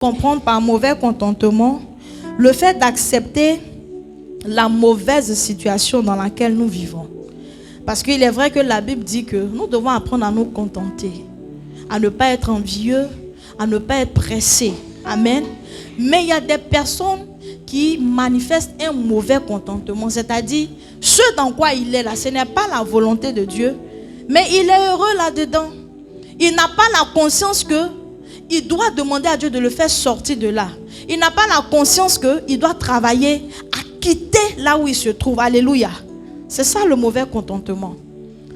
Comprendre par mauvais contentement le fait d'accepter la mauvaise situation dans laquelle nous vivons. Parce qu'il est vrai que la Bible dit que nous devons apprendre à nous contenter, à ne pas être envieux, à ne pas être pressé. Amen. Mais il y a des personnes qui manifestent un mauvais contentement, c'est-à-dire ce dans quoi il est là, ce n'est pas la volonté de Dieu, mais il est heureux là-dedans. Il n'a pas la conscience qu'il doit demander à Dieu de le faire sortir de là. Il n'a pas la conscience qu'il doit travailler à quitter là où il se trouve. Alléluia. C'est ça le mauvais contentement.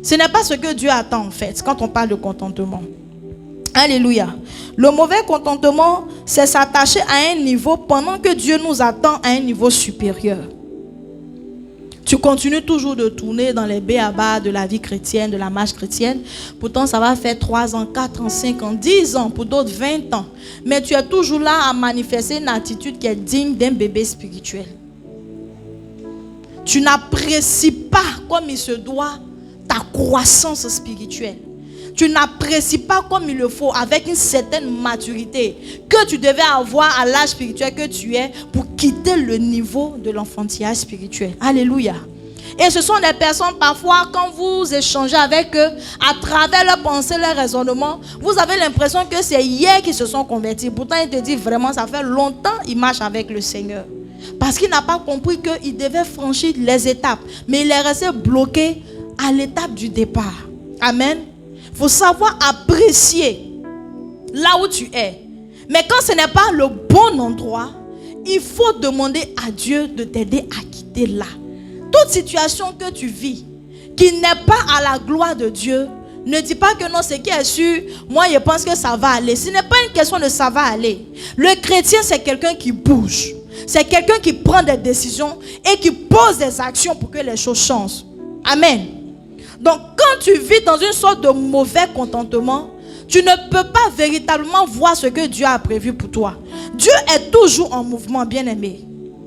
Ce n'est pas ce que Dieu attend en fait quand on parle de contentement. Alléluia. Le mauvais contentement, c'est s'attacher à un niveau pendant que Dieu nous attend à un niveau supérieur. Tu continues toujours de tourner dans les b.a.-ba de la vie chrétienne, de la marche chrétienne. Pourtant, ça va faire 3 ans, 4 ans, 5 ans, 10 ans, pour d'autres 20 ans. Mais tu es toujours là à manifester une attitude qui est digne d'un bébé spirituel. Tu n'apprécies pas comme il se doit ta croissance spirituelle. Tu n'apprécies pas comme il le faut, avec une certaine maturité que tu devais avoir à l'âge spirituel que tu es pour quitter le niveau de l'enfantillage spirituel. Alléluia. Et ce sont des personnes, parfois, quand vous échangez avec eux, à travers leurs pensées, leurs raisonnements, vous avez l'impression que c'est hier qu'ils se sont convertis. Pourtant, ils te disent vraiment, ça fait longtemps qu'ils marchent avec le Seigneur. Parce qu'il n'a pas compris qu'il devait franchir les étapes. Mais il est resté bloqué à l'étape du départ. Amen. Il faut savoir apprécier là où tu es. Mais quand ce n'est pas le bon endroit, il faut demander à Dieu de t'aider à quitter là. Toute situation que tu vis, qui n'est pas à la gloire de Dieu, ne dis pas que non, c'est qui est sûr, moi je pense que ça va aller. Ce n'est pas une question de ça va aller. Le chrétien, c'est quelqu'un qui bouge. C'est quelqu'un qui prend des décisions et qui pose des actions pour que les choses changent. Amen. Donc, quand tu vis dans une sorte de mauvais contentement, tu ne peux pas véritablement voir ce que Dieu a prévu pour toi. Dieu est toujours en mouvement, bien-aimé.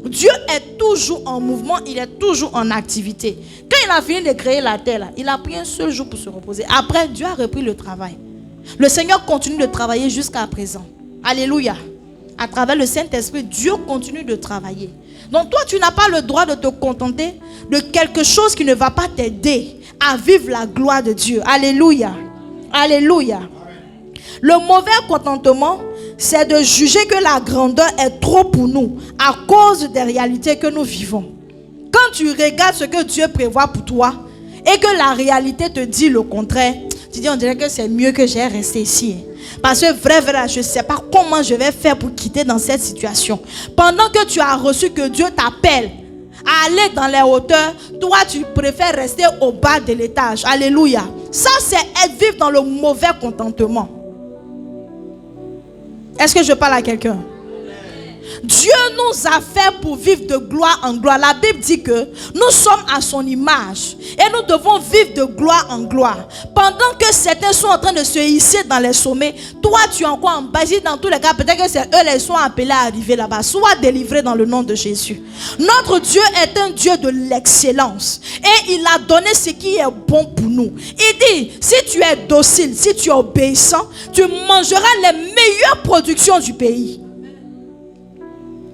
Dieu est toujours en mouvement, il est toujours en activité. Quand il a fini de créer la terre, là, il a pris un seul jour pour se reposer. Après, Dieu a repris le travail. Le Seigneur continue de travailler jusqu'à présent. Alléluia. À travers le Saint-Esprit, Dieu continue de travailler. Donc toi, tu n'as pas le droit de te contenter de quelque chose qui ne va pas t'aider à vivre la gloire de Dieu. Alléluia. Alléluia. Le mauvais contentement, c'est de juger que la grandeur est trop pour nous à cause des réalités que nous vivons. Quand tu regardes ce que Dieu prévoit pour toi et que la réalité te dit le contraire, tu dis on dirait que c'est mieux que j'ai resté ici. Parce que vrai, je ne sais pas comment je vais faire pour quitter dans cette situation. Pendant que tu as reçu que Dieu t'appelle à aller dans les hauteurs, toi tu préfères rester au bas de l'étage. Alléluia. Ça c'est être vivre dans le mauvais contentement. Est-ce que je parle à quelqu'un? Dieu nous a fait pour vivre de gloire en gloire. La Bible dit que nous sommes à son image et nous devons vivre de gloire en gloire. Pendant que certains sont en train de se hisser dans les sommets, toi tu es encore en bas. Dans tous les cas, peut-être que c'est eux qui sont appelés à arriver là-bas. Sois délivré dans le nom de Jésus. Notre Dieu est un Dieu de l'excellence et il a donné ce qui est bon pour nous. Il dit, si tu es docile, si tu es obéissant, tu mangeras les meilleures productions du pays.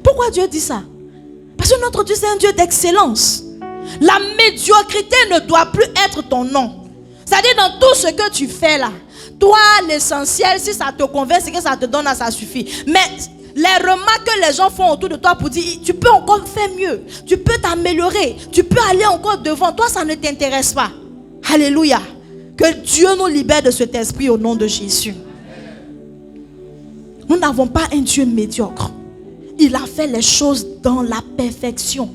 Pourquoi Dieu dit ça? Parce que notre Dieu c'est un Dieu d'excellence. La médiocrité ne doit plus être ton nom. C'est-à-dire dans tout ce que tu fais là, toi l'essentiel, si ça te convient, c'est que ça te donne, ça suffit. Mais les remarques que les gens font autour de toi pour dire, tu peux encore faire mieux, tu peux t'améliorer, tu peux aller encore devant, toi ça ne t'intéresse pas. Alléluia. Que Dieu nous libère de cet esprit au nom de Jésus. Nous n'avons pas un Dieu médiocre. Il a fait les choses dans la perfection.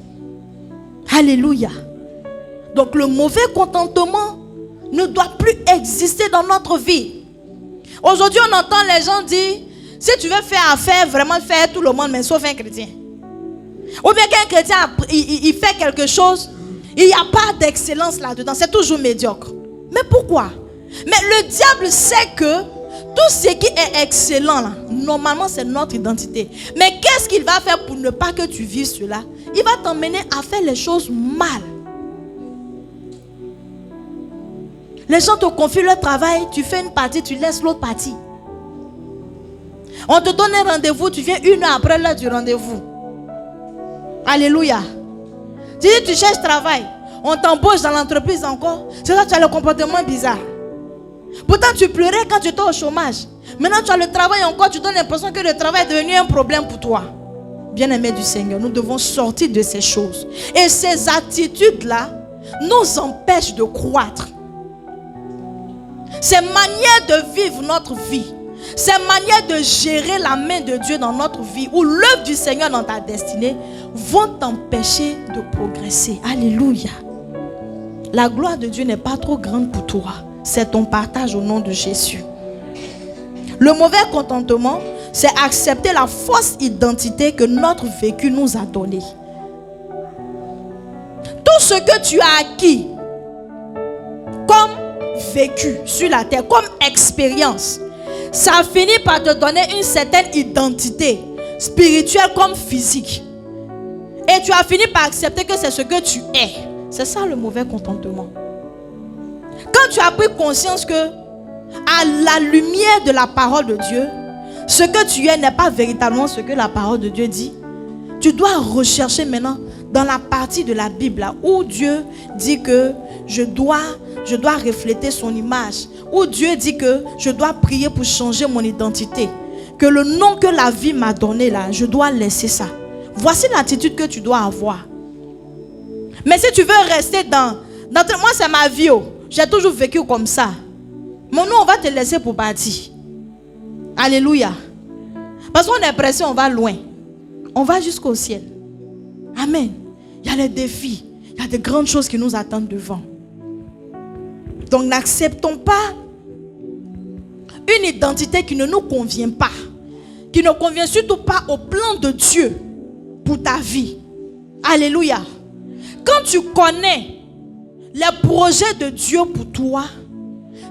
Alléluia. Donc le mauvais contentement ne doit plus exister dans notre vie. Aujourd'hui, on entend les gens dire, si tu veux faire affaire, vraiment faire tout le monde, mais sauf un chrétien. Ou bien qu'un chrétien, il fait quelque chose, il n'y a pas d'excellence là-dedans, c'est toujours médiocre. Mais pourquoi? Mais le diable sait que tout ce qui est excellent, là, normalement, c'est notre identité. Mais qu'est-ce qu'il va faire pour ne pas que tu vives cela? Il va t'emmener à faire les choses mal. Les gens te confient leur travail, tu fais une partie, tu laisses l'autre partie. On te donne un rendez-vous, tu viens 1 heure après l'heure du rendez-vous. Alléluia. Tu dis, tu cherches travail. On t'embauche dans l'entreprise encore. C'est là que tu as le comportement bizarre. Pourtant, tu pleurais quand tu étais au chômage. Maintenant, tu as le travail encore. Tu donnes l'impression que le travail est devenu un problème pour toi. Bien-aimés du Seigneur, nous devons sortir de ces choses. Et ces attitudes-là nous empêchent de croître. Ces manières de vivre notre vie, ces manières de gérer la main de Dieu dans notre vie ou l'œuvre du Seigneur dans ta destinée vont t'empêcher de progresser. Alléluia. La gloire de Dieu n'est pas trop grande pour toi. C'est ton partage au nom de Jésus. Le mauvais contentement, c'est accepter la fausse identité que notre vécu nous a donnée. Tout ce que tu as acquis comme vécu sur la terre, comme expérience, ça finit par te donner une certaine identité spirituelle comme physique. Et tu as fini par accepter que c'est ce que tu es. C'est ça le mauvais contentement. Quand tu as pris conscience que, à la lumière de la parole de Dieu, ce que tu es n'est pas véritablement ce que la parole de Dieu dit, tu dois rechercher maintenant dans la partie de la Bible là, où Dieu dit que je dois refléter son image, où Dieu dit que je dois prier pour changer mon identité, que le nom que la vie m'a donné là, je dois laisser ça. Voici l'attitude que tu dois avoir. Mais si tu veux rester dans moi c'est ma vie, j'ai toujours vécu comme ça. Mais nous on va te laisser pour partir. Alléluia. Parce qu'on est pressé, on va loin. On va jusqu'au ciel. Amen. Il y a les défis, il y a de grandes choses qui nous attendent devant. Donc n'acceptons pas une identité qui ne nous convient pas, qui ne convient surtout pas au plan de Dieu pour ta vie. Alléluia. Quand tu connais les projets de Dieu pour toi,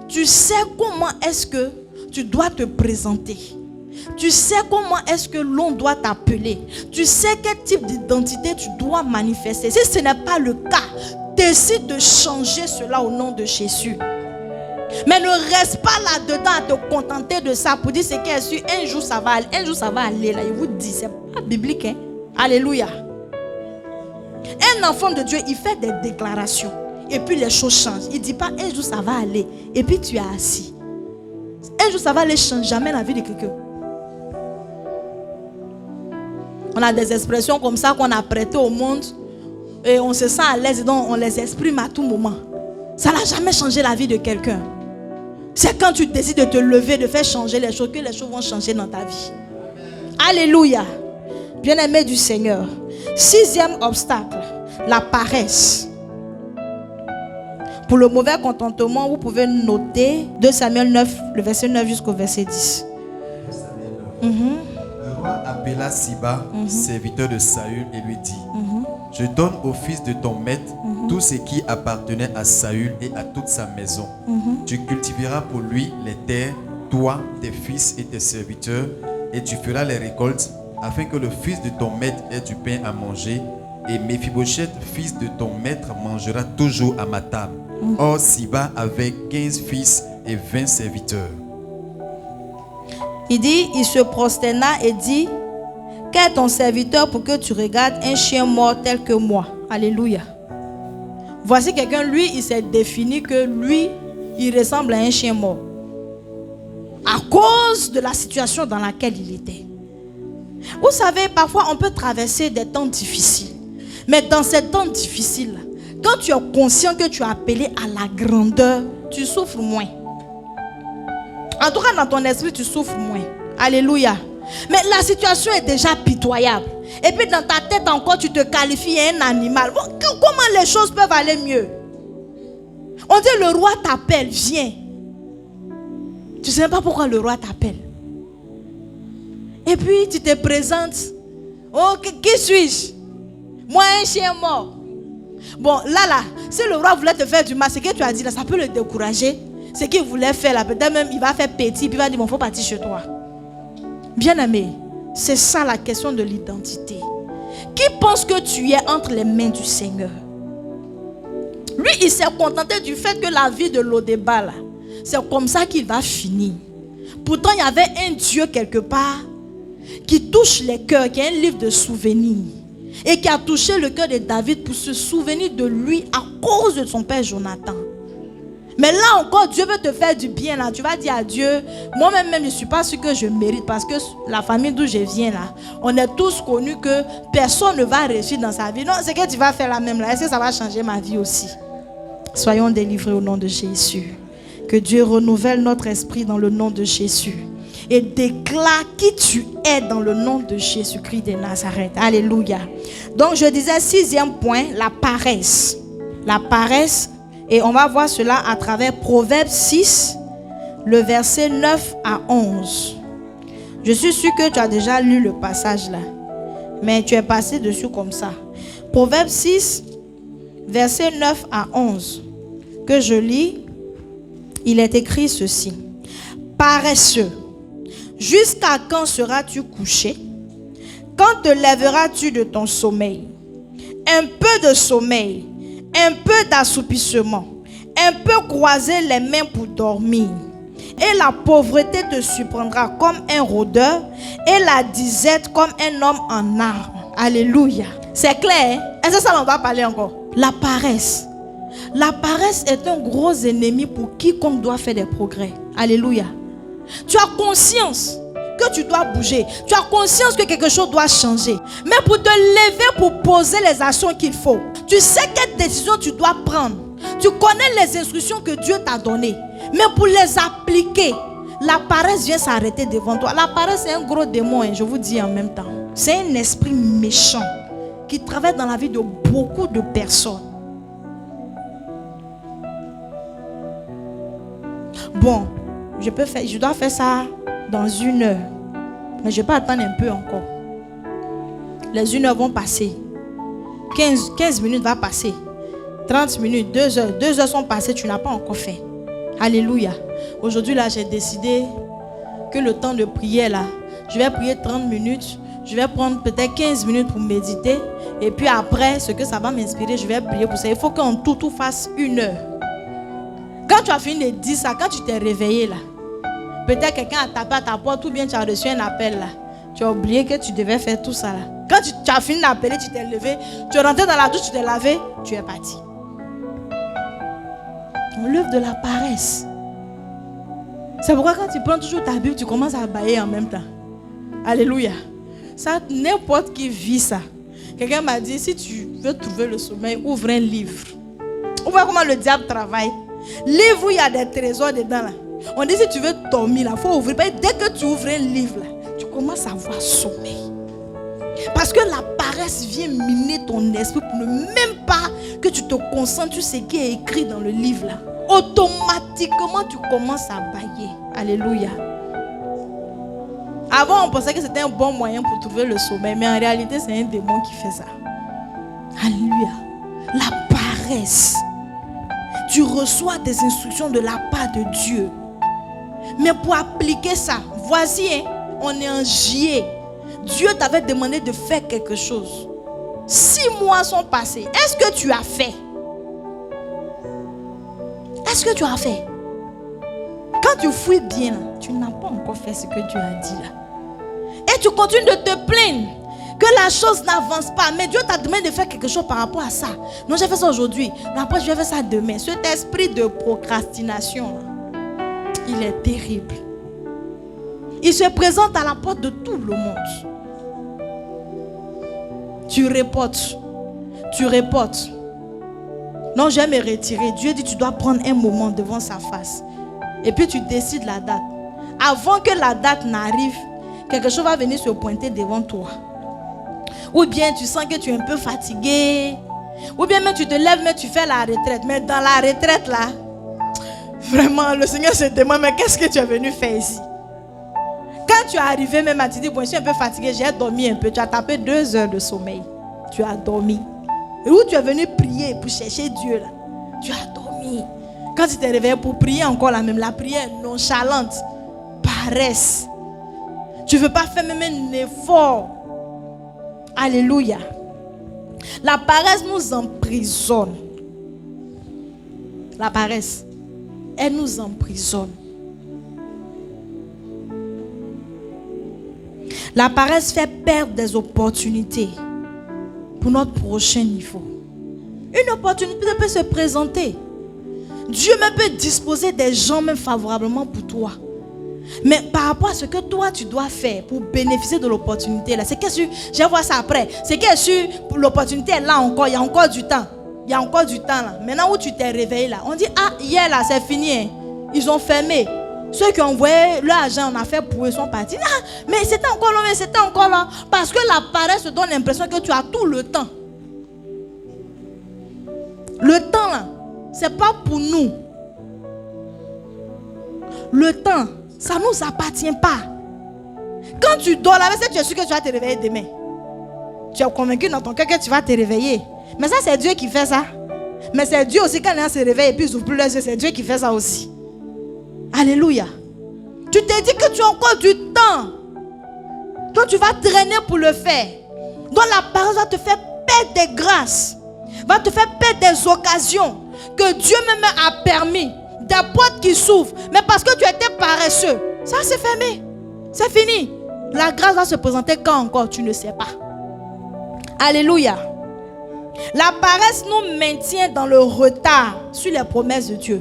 tu sais comment est-ce que tu dois te présenter. Tu sais comment est-ce que l'on doit t'appeler. Tu sais quel type d'identité tu dois manifester. Si ce n'est pas le cas, décide de changer cela au nom de Jésus. Mais ne reste pas là-dedans à te contenter de ça pour dire ce qui est sûr. Un jour ça va aller. Un jour ça va aller. Là, il vous dit, c'est pas biblique. Hein? Alléluia. Un enfant de Dieu, il fait des déclarations. Et puis les choses changent. Il ne dit pas un jour ça va aller. Et puis tu es assis. Un jour ça va aller, change jamais la vie de quelqu'un. On a des expressions comme ça qu'on a prêtées au monde. Et on se sent à l'aise. Donc on les exprime à tout moment. Ça n'a jamais changé la vie de quelqu'un. C'est quand tu décides de te lever, de faire changer les choses, que les choses vont changer dans ta vie. Alléluia. Bien-aimé du Seigneur. 6e obstacle, la paresse. Pour le mauvais contentement, vous pouvez noter 2 Samuel 9, le verset 9 jusqu'au verset 10. Le roi appela Siba, serviteur de Saül, et lui dit, je donne au fils de ton maître tout ce qui appartenait à Saül et à toute sa maison. Tu cultiveras pour lui les terres, toi, tes fils et tes serviteurs, et tu feras les récoltes, afin que le fils de ton maître ait du pain à manger, et Méphibosheth, fils de ton maître, mangera toujours à ma table. Or, Siba avait 15 fils et 20 serviteurs. Il dit, il se prosterna et dit, qu'est ton serviteur pour que tu regardes un chien mort tel que moi? Alléluia. Voici quelqu'un, lui, il s'est défini que lui, il ressemble à un chien mort. À cause de la situation dans laquelle il était. Vous savez, parfois on peut traverser des temps difficiles. Mais dans ces temps difficiles, quand tu es conscient que tu es appelé à la grandeur, tu souffres moins. En tout cas, dans ton esprit, tu souffres moins. Alléluia. Mais la situation est déjà pitoyable. Et puis dans ta tête encore, tu te qualifies un animal. Comment les choses peuvent aller mieux? On dit le roi t'appelle, viens. Tu ne sais pas pourquoi le roi t'appelle. Et puis tu te présentes. Oh, qui suis-je? Moi, un chien mort. Bon, là, si le roi voulait te faire du mal, ce que tu as dit là, ça peut le décourager. Ce qu'il voulait faire là, peut-être même il va faire petit, puis il va dire, bon, il faut partir chez toi. Bien-aimé, c'est ça la question de l'identité. Qui pense que tu es entre les mains du Seigneur? Lui, il s'est contenté du fait que la vie de Lodébar, là, c'est comme ça qu'il va finir. Pourtant, il y avait un Dieu quelque part qui touche les cœurs, qui est un livre de souvenirs, et qui a touché le cœur de David pour se souvenir de lui à cause de son père Jonathan. Mais là encore, Dieu veut te faire du bien. Là. Tu vas dire à Dieu, moi-même, je ne suis pas sûr que je mérite, parce que la famille d'où je viens, là, on est tous connus que personne ne va réussir dans sa vie. Non, c'est que tu vas faire la même là. Est-ce que ça va changer ma vie aussi? Soyons délivrés au nom de Jésus. Que Dieu renouvelle notre esprit dans le nom de Jésus. Et déclare qui tu es dans le nom de Jésus-Christ de Nazareth. Alléluia. Donc je disais, 6e point, la paresse. La paresse. Et on va voir cela à travers Proverbe 6, le verset 9 à 11. Je suis sûr que tu as déjà lu le passage là. Mais tu es passé dessus comme ça. Proverbe 6, verset 9 à 11. Que je lis. Il est écrit ceci. Paresseux, jusqu'à quand seras-tu couché? Quand te lèveras-tu de ton sommeil? Un peu de sommeil, un peu d'assoupissement, un peu croiser les mains pour dormir. Et la pauvreté te surprendra comme un rôdeur et la disette comme un homme en armes. Alléluia. C'est clair, hein? Est-ce que ça on va parler encore? La paresse. La paresse est un gros ennemi pour quiconque doit faire des progrès. Alléluia. Tu as conscience que tu dois bouger. Tu as conscience que quelque chose doit changer. Mais pour te lever, pour poser les actions qu'il faut, tu sais quelle décision tu dois prendre. Tu connais les instructions que Dieu t'a données. Mais pour les appliquer, la paresse vient s'arrêter devant toi. La paresse est un gros démon, hein, je vous dis en même temps. C'est un esprit méchant qui travaille dans la vie de beaucoup de personnes. Bon, je dois faire ça dans 1 heure. Mais je vais pas attendre un peu encore. Les 1 heure vont passer. 15 minutes va passer. 30 minutes, 2 heures. 2 heures sont passées, tu n'as pas encore fait. Alléluia. Aujourd'hui, là, j'ai décidé que le temps de prière, là, je vais prier 30 minutes. Je vais prendre peut-être 15 minutes pour méditer. Et puis après, ce que ça va m'inspirer, je vais prier pour ça. Il faut qu'en tout fasse 1 heure. Quand tu as fini de dire ça, quand tu t'es réveillé là, peut-être quelqu'un a tapé à ta porte ou bien tu as reçu un appel là. Tu as oublié que tu devais faire tout ça là. Quand tu as fini d'appeler, tu t'es levé, tu es rentré dans la douche, tu t'es lavé, tu es parti. On lève de la paresse. C'est pourquoi quand tu prends toujours ta Bible, tu commences à bailler en même temps. Alléluia. Ça, n'importe qui vit ça. Quelqu'un m'a dit, si tu veux trouver le sommeil, ouvre un livre. On voit comment le diable travaille. Livre où il y a des trésors dedans là. On dit si tu veux dormir là, il faut ouvrir. Dès que tu ouvres un livre là, tu commences à avoir sommeil. Parce que la paresse vient miner ton esprit pour ne même pas que tu te concentres sur ce qui est écrit dans le livre là. Automatiquement tu commences à bailler. Alléluia. Avant on pensait que c'était un bon moyen pour trouver le sommeil, mais en réalité c'est un démon qui fait ça. Alléluia. La paresse. Tu reçois des instructions de la part de Dieu. Mais pour appliquer ça, voici, hein, on est en juillet. Dieu t'avait demandé de faire quelque chose. 6 mois sont passés. Est-ce que tu as fait? Est-ce que tu as fait? Quand tu fouilles bien, tu n'as pas encore fait ce que Dieu a dit là. Et tu continues de te plaindre que la chose n'avance pas. Mais Dieu t'a demandé de faire quelque chose par rapport à ça. Non, j'ai fait ça aujourd'hui. Non, après, je vais faire ça demain. Cet esprit de procrastination, il est terrible. Il se présente à la porte de tout le monde. Tu reportes. Non, je vais me retirer. Dieu dit, tu dois prendre un moment devant sa face. Et puis tu décides la date. Avant que la date n'arrive, quelque chose va venir se pointer devant toi. Ou bien tu sens que tu es un peu fatigué. Ou bien même tu te lèves, mais tu fais la retraite. Mais dans la retraite là, vraiment, le Seigneur se demande, mais qu'est-ce que tu es venu faire ici? Quand tu es arrivé même à te dire, bon, je suis un peu fatigué, j'ai dormi un peu. Tu as tapé 2 heures de sommeil. Tu as dormi. Et où tu es venu prier pour chercher Dieu là? Tu as dormi. Quand tu t'es réveillé pour prier encore la même, la prière nonchalante, paresse. Tu ne veux pas faire même un effort. Alléluia. La paresse nous emprisonne. La paresse, elle nous emprisonne. La paresse fait perdre des opportunités pour notre prochain niveau. Une opportunité peut se présenter. Dieu même peut disposer des gens même favorablement pour toi. Mais par rapport à ce que toi tu dois faire pour bénéficier de l'opportunité là, c'est que je vais voir ça après. C'est que si l'opportunité est là encore, il y a encore du temps. Il y a encore du temps là. Maintenant où tu t'es réveillé là, on dit ah hier là c'est fini. Hein. Ils ont fermé. Ceux qui ont envoyé leur argent en affaires pour eux sont partis. Ah, mais c'était encore là, mais c'était encore là. Parce que la paresse te donne l'impression que tu as tout le temps. Le temps là, c'est pas pour nous. Le temps, ça ne nous appartient pas. Quand tu dors là, tu es sûr que tu vas te réveiller demain. Tu es convaincu dans ton cœur que tu vas te réveiller. Mais ça, c'est Dieu qui fait ça. Mais c'est Dieu aussi, quand les gens se réveillent et puis ils ouvrent plus les yeux, c'est Dieu qui fait ça aussi. Alléluia. Tu te dis que tu as encore du temps. Donc tu vas traîner pour le faire. Donc la parole va te faire perdre des grâces. Va te faire perdre des occasions que Dieu même a permis. Des portes qui s'ouvrent. Mais parce que tu étais paresseux, ça c'est fermé. C'est fini. La grâce va se présenter quand encore, tu ne sais pas. Alléluia. La paresse nous maintient dans le retard sur les promesses de Dieu.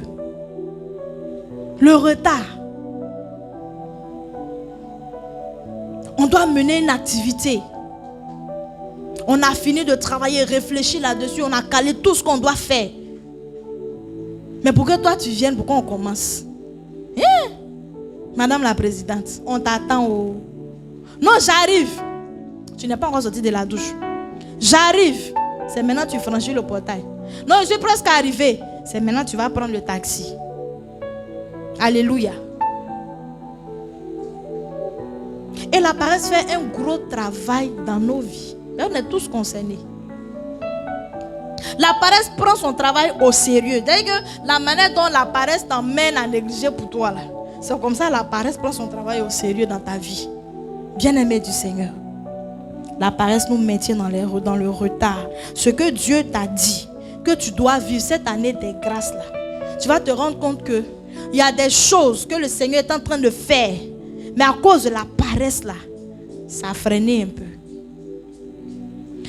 Le retard. On doit mener une activité. On a fini de travailler, réfléchir là-dessus. On a calé tout ce qu'on doit faire. Mais pour que toi tu viennes, pourquoi on commence? Madame la présidente, on t'attend au... Non, j'arrive. Tu n'es pas encore sorti de la douche. J'arrive. C'est maintenant que tu franchis le portail. Non, je suis presque arrivé. C'est maintenant que tu vas prendre le taxi. Alléluia. Et la paresse fait un gros travail dans nos vies. Et on est tous concernés. La paresse prend son travail au sérieux. D'ailleurs, la manière dont la paresse t'emmène à négliger pour toi là, c'est comme ça la paresse prend son travail au sérieux dans ta vie. Bien-aimé du Seigneur, la paresse nous maintient dans le retard. Ce que Dieu t'a dit, que tu dois vivre cette année des grâces là, tu vas te rendre compte que il y a des choses que le Seigneur est en train de faire, mais à cause de la paresse là, ça a freiné un peu.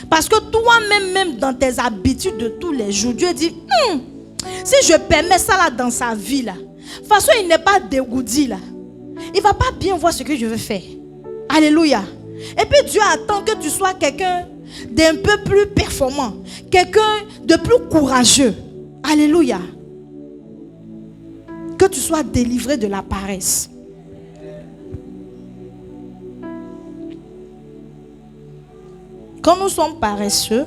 Parce que toi-même, même dans tes habitudes de tous les jours, Dieu dit, si je permets ça là dans sa vie là, de toute façon il n'est pas dégoûté là. Il ne va pas bien voir ce que je veux faire. Alléluia. Et puis Dieu attend que tu sois quelqu'un d'un peu plus performant, quelqu'un de plus courageux. Alléluia. Que tu sois délivré de la paresse. Quand nous sommes paresseux,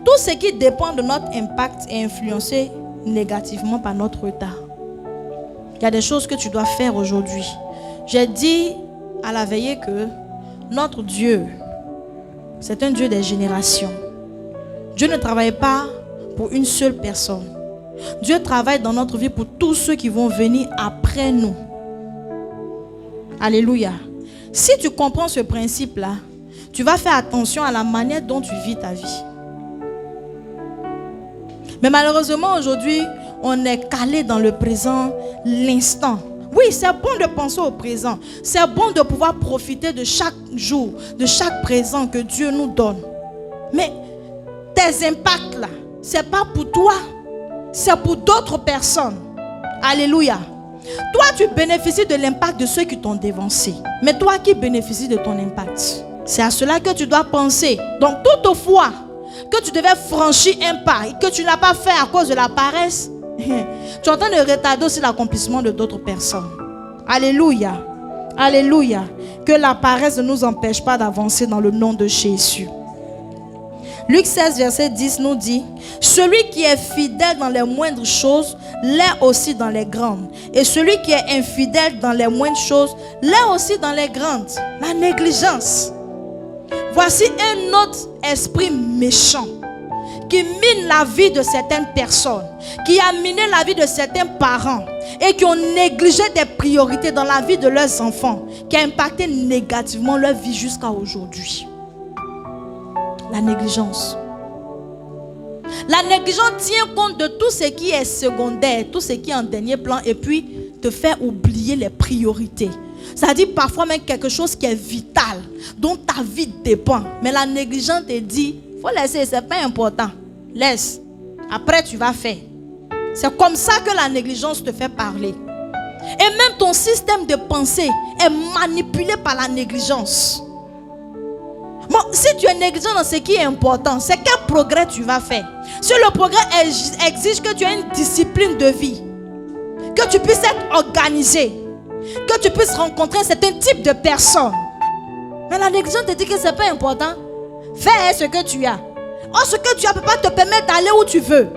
tout ce qui dépend de notre impact est influencé négativement par notre retard. Il y a des choses que tu dois faire aujourd'hui. J'ai dit à la veillée que notre Dieu, c'est un Dieu des générations. Dieu ne travaille pas pour une seule personne. Dieu travaille dans notre vie pour tous ceux qui vont venir après nous. Alléluia. Si tu comprends ce principe-là, tu vas faire attention à la manière dont tu vis ta vie. Mais malheureusement, aujourd'hui, on est calé dans le présent, l'instant. Oui, c'est bon de penser au présent. C'est bon de pouvoir profiter de chaque jour, de chaque présent que Dieu nous donne. Mais tes impacts là, ce n'est pas pour toi, c'est pour d'autres personnes. Alléluia. Toi, tu bénéficies de l'impact de ceux qui t'ont dévancé. Mais toi qui bénéficies de ton impact? C'est à cela que tu dois penser. Donc, toutefois que tu devais franchir un pas et que tu n'as pas fait à cause de la paresse, tu es en train de retarder aussi l'accomplissement de d'autres personnes. Alléluia. Alléluia. Que la paresse ne nous empêche pas d'avancer dans le nom de Jésus. Luc 16, verset 10 nous dit: celui qui est fidèle dans les moindres choses l'est aussi dans les grandes. Et celui qui est infidèle dans les moindres choses l'est aussi dans les grandes. La négligence. Voici un autre esprit méchant qui mine la vie de certaines personnes, qui a miné la vie de certains parents et qui ont négligé des priorités dans la vie de leurs enfants, qui a impacté négativement leur vie jusqu'à aujourd'hui. La négligence. La négligence tient compte de tout ce qui est secondaire, tout ce qui est en dernier plan et puis te fait oublier les priorités. Ça dit parfois même quelque chose qui est vital, dont ta vie dépend. Mais la négligence te dit, il faut laisser, c'est pas important. Laisse. Après, tu vas faire. C'est comme ça que la négligence te fait parler. Et même ton système de pensée est manipulé par la négligence. Bon, si tu es négligent dans ce qui est important, c'est quel progrès tu vas faire. Si le progrès exige que tu aies une discipline de vie, que tu puisses être organisé, que tu puisses rencontrer un certain type de personnes. Mais la négligence te dit que ce n'est pas important. Fais ce que tu as. Or, ce que tu as ne peut pas te permettre d'aller où tu veux.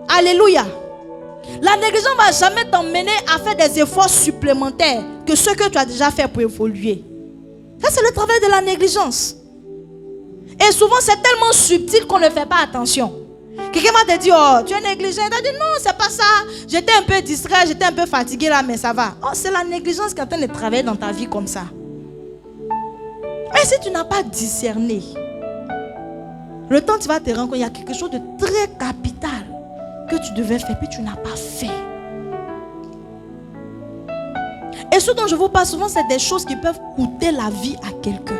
Alléluia. La négligence ne va jamais t'emmener à faire des efforts supplémentaires que ceux que tu as déjà fait pour évoluer. Ça, c'est le travail de la négligence. Et souvent, c'est tellement subtil qu'on ne fait pas attention. Quelqu'un va te dire, oh, tu es négligent. Tu as dit, non, c'est pas ça. J'étais un peu distrait, j'étais un peu fatigué là, mais ça va. Oh, c'est la négligence qui est en train de travailler dans ta vie comme ça. Mais si tu n'as pas discerné, le temps tu vas te rendre compte, il y a quelque chose de très capital que tu devais faire, puis tu n'as pas fait. Et ce dont je vous parle souvent, c'est des choses qui peuvent coûter la vie à quelqu'un.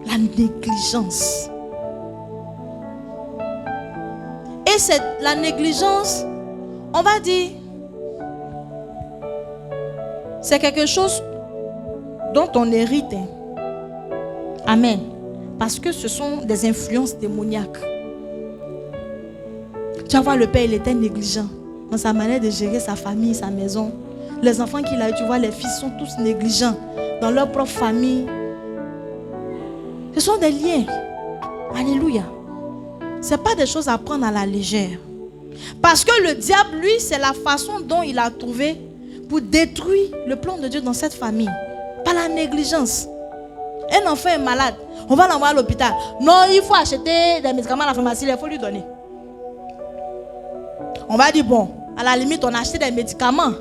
La négligence. Et c'est la négligence, on va dire, c'est quelque chose dont on hérite. Amen. Parce que ce sont des influences démoniaques. Tu vas voir, le père, il était négligent dans sa manière de gérer sa famille, sa maison. Les enfants qu'il a eu, tu vois, les fils sont tous négligents dans leur propre famille. Ce sont des liens. Alléluia. Ce n'est pas des choses à prendre à la légère. Parce que le diable, lui, c'est la façon dont il a trouvé pour détruire le plan de Dieu dans cette famille. Par la négligence. Un enfant est malade, on va l'envoyer à l'hôpital. Non, il faut acheter des médicaments à la pharmacie, il faut lui donner. On va dire, bon, à la limite, on a acheté des médicaments.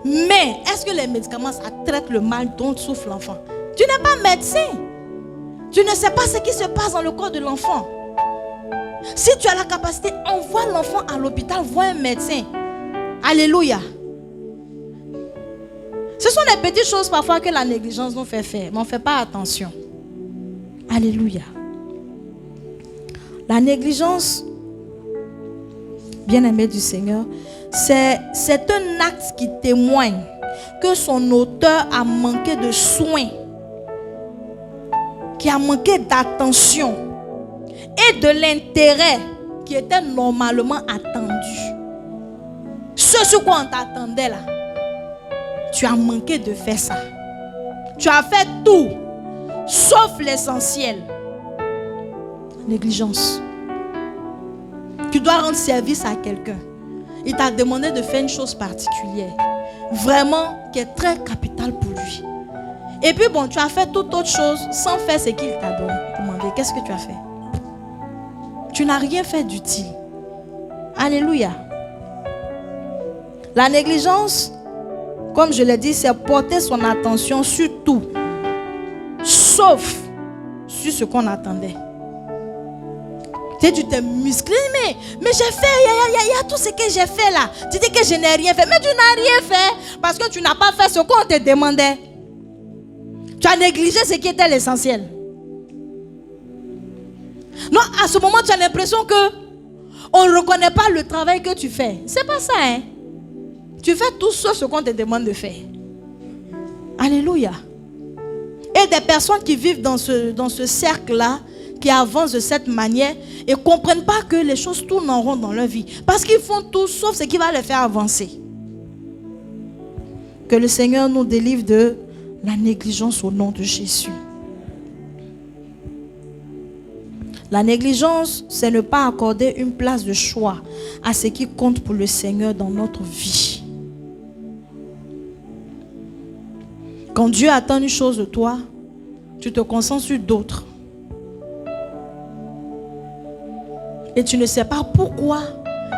Mais est-ce que les médicaments, ça traite le mal dont souffre l'enfant? Tu n'es pas médecin. Tu ne sais pas ce qui se passe dans le corps de l'enfant. Si tu as la capacité, envoie l'enfant à l'hôpital, vois un médecin. Alléluia. Ce sont des petites choses parfois que la négligence nous fait faire, mais on ne fait pas attention. Alléluia. La négligence, bien-aimé du Seigneur, c'est un acte qui témoigne que son auteur a manqué de soin, qui a manqué d'attention et de l'intérêt qui était normalement attendu. Ce sur quoi on t'attendait là, tu as manqué de faire ça. Tu as fait tout, sauf l'essentiel. Négligence. Tu dois rendre service à quelqu'un. Il t'a demandé de faire une chose particulière, vraiment qui est très capitale pour lui. Et puis bon, tu as fait toute autre chose sans faire ce qu'il t'a demandé. Qu'est-ce que tu as fait? Tu n'as rien fait d'utile. Alléluia. La négligence, comme je l'ai dit, c'est porter son attention sur tout, sauf sur ce qu'on attendait. Tu t'es musclé, mais j'ai fait, il y a tout ce que j'ai fait là. Tu dis que je n'ai rien fait, mais tu n'as rien fait parce que tu n'as pas fait ce qu'on te demandait. Tu as négligé ce qui était l'essentiel. Non, à ce moment, tu as l'impression que on ne reconnaît pas le travail que tu fais. C'est pas ça, hein. Tu fais tout sauf ce qu'on te demande de faire. Alléluia. Et des personnes qui vivent dans ce cercle-là, qui avancent de cette manière et ne comprennent pas que les choses tournent en rond dans leur vie. Parce qu'ils font tout sauf ce qui va les faire avancer. Que le Seigneur nous délivre de la négligence au nom de Jésus. La négligence, c'est ne pas accorder une place de choix à ce qui compte pour le Seigneur dans notre vie. Quand Dieu attend une chose de toi, tu te concentres sur d'autres. Et tu ne sais pas pourquoi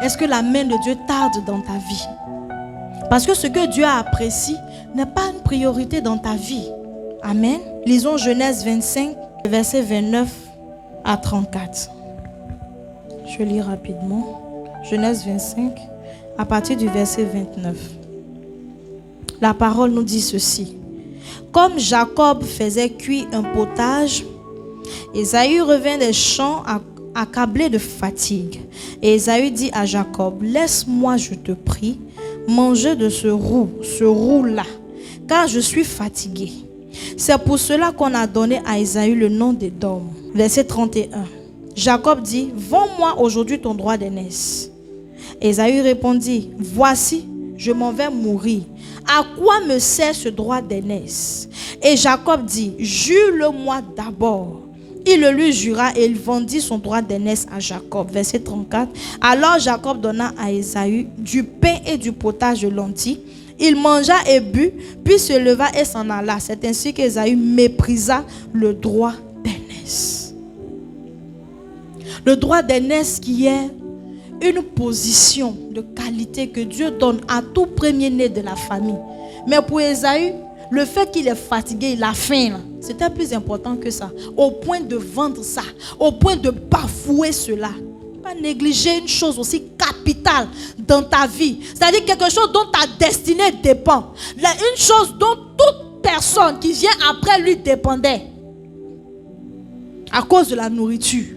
est-ce que la main de Dieu tarde dans ta vie. Parce que ce que Dieu apprécie n'est pas une priorité dans ta vie. Amen. Lisons Genèse 25, versets 29 à 34. Je lis rapidement. Genèse 25, à partir du verset 29. La parole nous dit ceci. Comme Jacob faisait cuire un potage, Ésaü revint des champs accablé de fatigue. Et Ésaü dit à Jacob, laisse-moi, je te prie, manger de ce roux-là, car je suis fatigué. C'est pour cela qu'on a donné à Ésaü le nom d'Édom. Verset 31. Jacob dit, vends-moi aujourd'hui ton droit d'aînesse. Ésaü répondit, voici, je m'en vais mourir. À quoi me sert ce droit d'aînesse? Et Jacob dit, jure-le-moi d'abord. Il le lui jura et il vendit son droit d'aînesse à Jacob. Verset 34. Alors Jacob donna à Ésaü du pain et du potage de lentilles. Il mangea et but, puis se leva et s'en alla. C'est ainsi qu'Ésaü méprisa le droit d'aînesse. Le droit d'aînesse qui est une position de qualité que Dieu donne à tout premier-né de la famille. Mais pour Ésaü, le fait qu'il est fatigué, il a faim, c'était plus important que ça. Au point de vendre ça, au point de bafouer cela. Pas négliger une chose aussi capitale dans ta vie. C'est-à-dire quelque chose dont ta destinée dépend. Une chose dont toute personne qui vient après lui dépendait. À cause de la nourriture.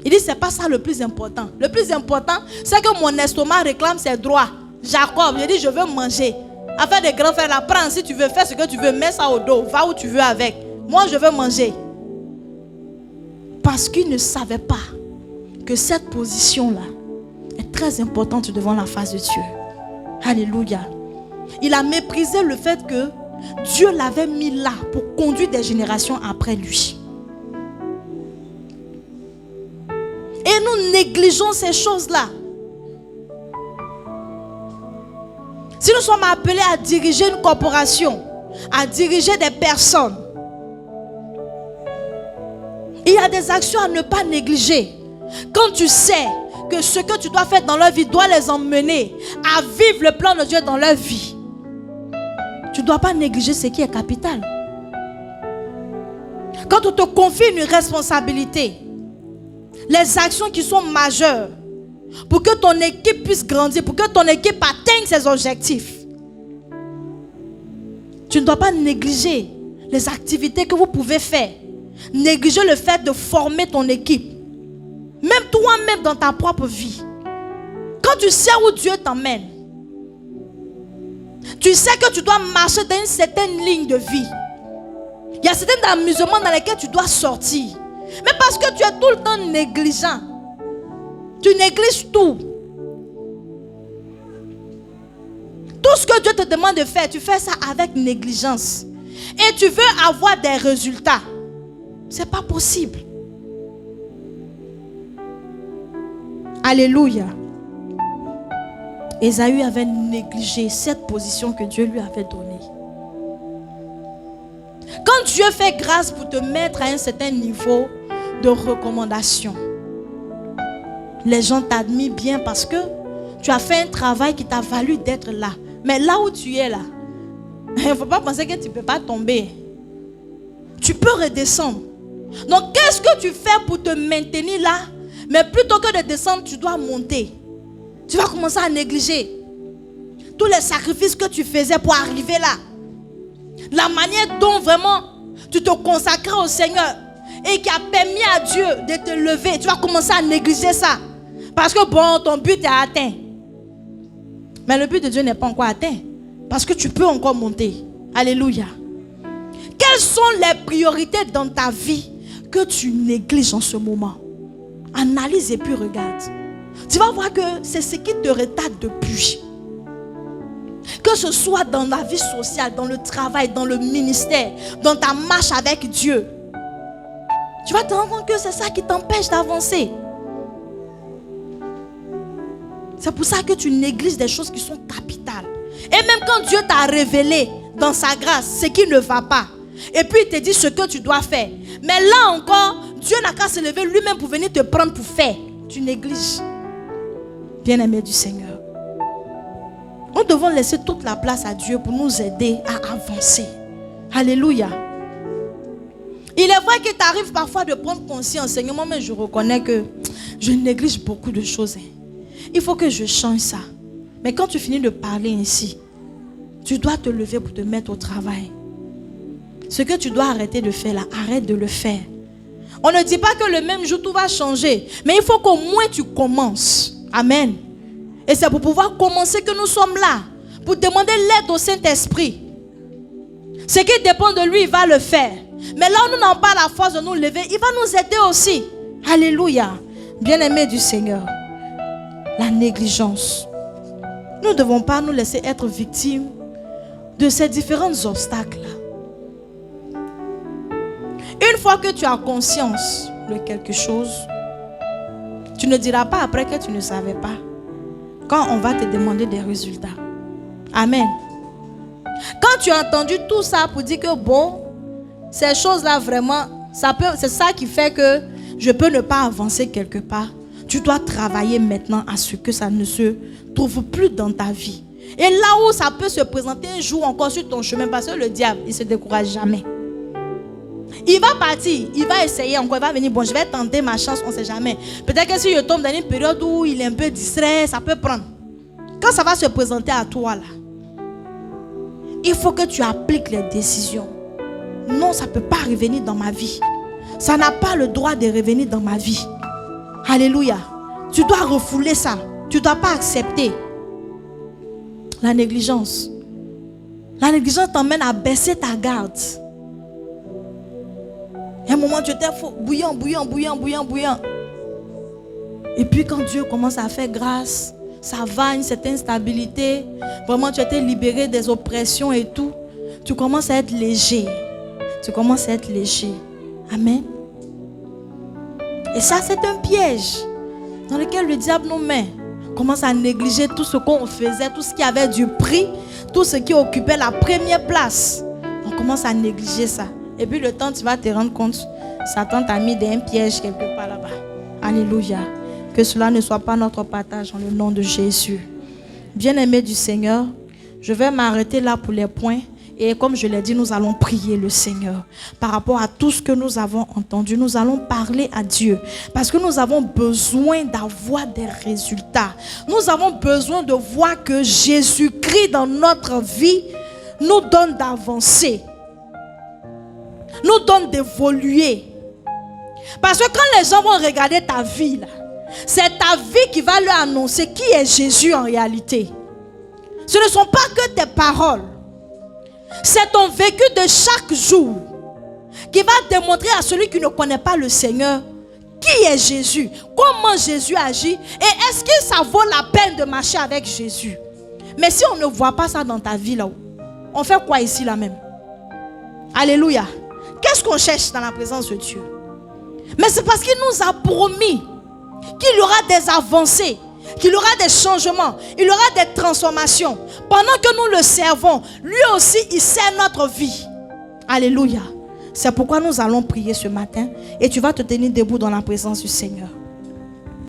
Il dit, c'est pas ça le plus important. Le plus important, c'est que mon estomac réclame ses droits. Jacob, il dit, je veux manger. Afin des grands frères, là, prends si tu veux faire ce que tu veux, mets ça au dos, va où tu veux avec. Moi, je veux manger. Parce qu'il ne savait pas que cette position-là est très importante devant la face de Dieu. Alléluia. Il a méprisé le fait que Dieu l'avait mis là pour conduire des générations après lui. Et nous négligeons ces choses-là. Si nous sommes appelés à diriger une corporation, à diriger des personnes, il y a des actions à ne pas négliger. Quand tu sais que ce que tu dois faire dans leur vie doit les emmener à vivre le plan de Dieu dans leur vie, tu ne dois pas négliger ce qui est capital. Quand on te confie une responsabilité, les actions qui sont majeures, pour que ton équipe puisse grandir, pour que ton équipe atteigne ses objectifs, tu ne dois pas négliger les activités que vous pouvez faire. Négliger le fait de former ton équipe. Même toi-même dans ta propre vie. Quand tu sais où Dieu t'emmène, tu sais que tu dois marcher dans une certaine ligne de vie. Il y a certains amusements dans lesquels tu dois sortir. Mais parce que tu es tout le temps négligent, tu négliges tout. Tout ce que Dieu te demande de faire, tu fais ça avec négligence. Et tu veux avoir des résultats. Ce n'est pas possible. Alléluia. Ésaü avait négligé cette position que Dieu lui avait donnée. Quand Dieu fait grâce pour te mettre à un certain niveau de recommandation, les gens t'admirent bien parce que tu as fait un travail qui t'a valu d'être là. Mais là où tu es là, il ne faut pas penser que tu ne peux pas tomber. Tu peux redescendre. Donc qu'est-ce que tu fais pour te maintenir là? Mais plutôt que de descendre, tu dois monter. Tu vas commencer à négliger tous les sacrifices que tu faisais pour arriver là. La manière dont vraiment tu te consacrais au Seigneur et qui a permis à Dieu de te lever, tu vas commencer à négliger ça. Parce que bon, ton but est atteint. Mais le but de Dieu n'est pas encore atteint. Parce que tu peux encore monter. Alléluia. Quelles sont les priorités dans ta vie que tu négliges en ce moment? Analyse et puis regarde. Tu vas voir que c'est ce qui te retarde depuis. Que ce soit dans la vie sociale, dans le travail, dans le ministère, dans ta marche avec Dieu. Tu vas te rendre compte que c'est ça qui t'empêche d'avancer. C'est pour ça que tu négliges des choses qui sont capitales. Et même quand Dieu t'a révélé dans sa grâce ce qui ne va pas, et puis il te dit ce que tu dois faire. Mais là encore, Dieu n'a qu'à se lever lui-même pour venir te prendre pour faire. Tu négliges. Bien-aimé du Seigneur. Nous devons laisser toute la place à Dieu pour nous aider à avancer. Alléluia. Il est vrai qu'il t'arrive parfois de prendre conscience. Seigneur, moi-même je reconnais que je néglige beaucoup de choses. Il faut que je change ça. Mais quand tu finis de parler ainsi, tu dois te lever pour te mettre au travail. Ce que tu dois arrêter de faire là, arrête de le faire. On ne dit pas que le même jour tout va changer, mais il faut qu'au moins tu commences. Amen. Et c'est pour pouvoir commencer que nous sommes là, pour demander l'aide au Saint-Esprit. Ce qui dépend de lui, il va le faire. Mais là où nous n'avons pas la force de nous lever, il va nous aider aussi. Alléluia. Bien-aimés du Seigneur, la négligence. Nous ne devons pas nous laisser être victimes de ces différents obstacles-là. Une fois que tu as conscience de quelque chose, tu ne diras pas après que tu ne savais pas. Quand on va te demander des résultats. Amen. Quand tu as entendu tout ça pour dire que bon, ces choses-là vraiment, c'est ça qui fait que je peux ne pas avancer quelque part. Tu dois travailler maintenant à ce que ça ne se trouve plus dans ta vie. Et là où ça peut se présenter un jour encore sur ton chemin, parce que le diable, il ne se décourage jamais. Il va partir, il va essayer encore, il va venir, bon, je vais tenter ma chance, on ne sait jamais. Peut-être que si je tombe dans une période où il est un peu distrait, ça peut prendre. Quand ça va se présenter à toi là, il faut que tu appliques les décisions. Non, ça ne peut pas revenir dans ma vie. Ça n'a pas le droit de revenir dans ma vie. Alléluia. Tu dois refouler ça. Tu ne dois pas accepter. La négligence. La négligence t'emmène à baisser ta garde. À un moment, tu étais bouillant. Et puis quand Dieu commence à faire grâce, ça va, une certaine stabilité. Vraiment, tu étais libéré des oppressions et tout. Tu commences à être léger. Amen. Et ça, c'est un piège dans lequel le diable nous met. On commence à négliger tout ce qu'on faisait, tout ce qui avait du prix, tout ce qui occupait la première place. On commence à négliger ça. Et puis le temps, tu vas te rendre compte, Satan t'a mis un piège quelque part là-bas. Alléluia. Que cela ne soit pas notre partage en le nom de Jésus. Bien-aimés du Seigneur, je vais m'arrêter là pour les points. Et comme je l'ai dit, nous allons prier le Seigneur. Par rapport à tout ce que nous avons entendu, nous allons parler à Dieu. Parce que nous avons besoin d'avoir des résultats. Nous avons besoin de voir que Jésus-Christ dans notre vie nous donne d'avancer. Nous donne d'évoluer. Parce que quand les gens vont regarder ta vie, là, c'est ta vie qui va leur annoncer qui est Jésus en réalité. Ce ne sont pas que tes paroles. C'est ton vécu de chaque jour qui va démontrer à celui qui ne connaît pas le Seigneur qui est Jésus, comment Jésus agit et est-ce que ça vaut la peine de marcher avec Jésus. Mais si on ne voit pas ça dans ta vie là-haut, on fait quoi ici là même? Alléluia. Qu'est-ce qu'on cherche dans la présence de Dieu? Mais c'est parce qu'il nous a promis qu'il y aura des avancées, qu'il y aura des changements, il y aura des transformations. Pendant que nous le servons, lui aussi, il sert notre vie. Alléluia. C'est pourquoi nous allons prier ce matin et tu vas te tenir debout dans la présence du Seigneur.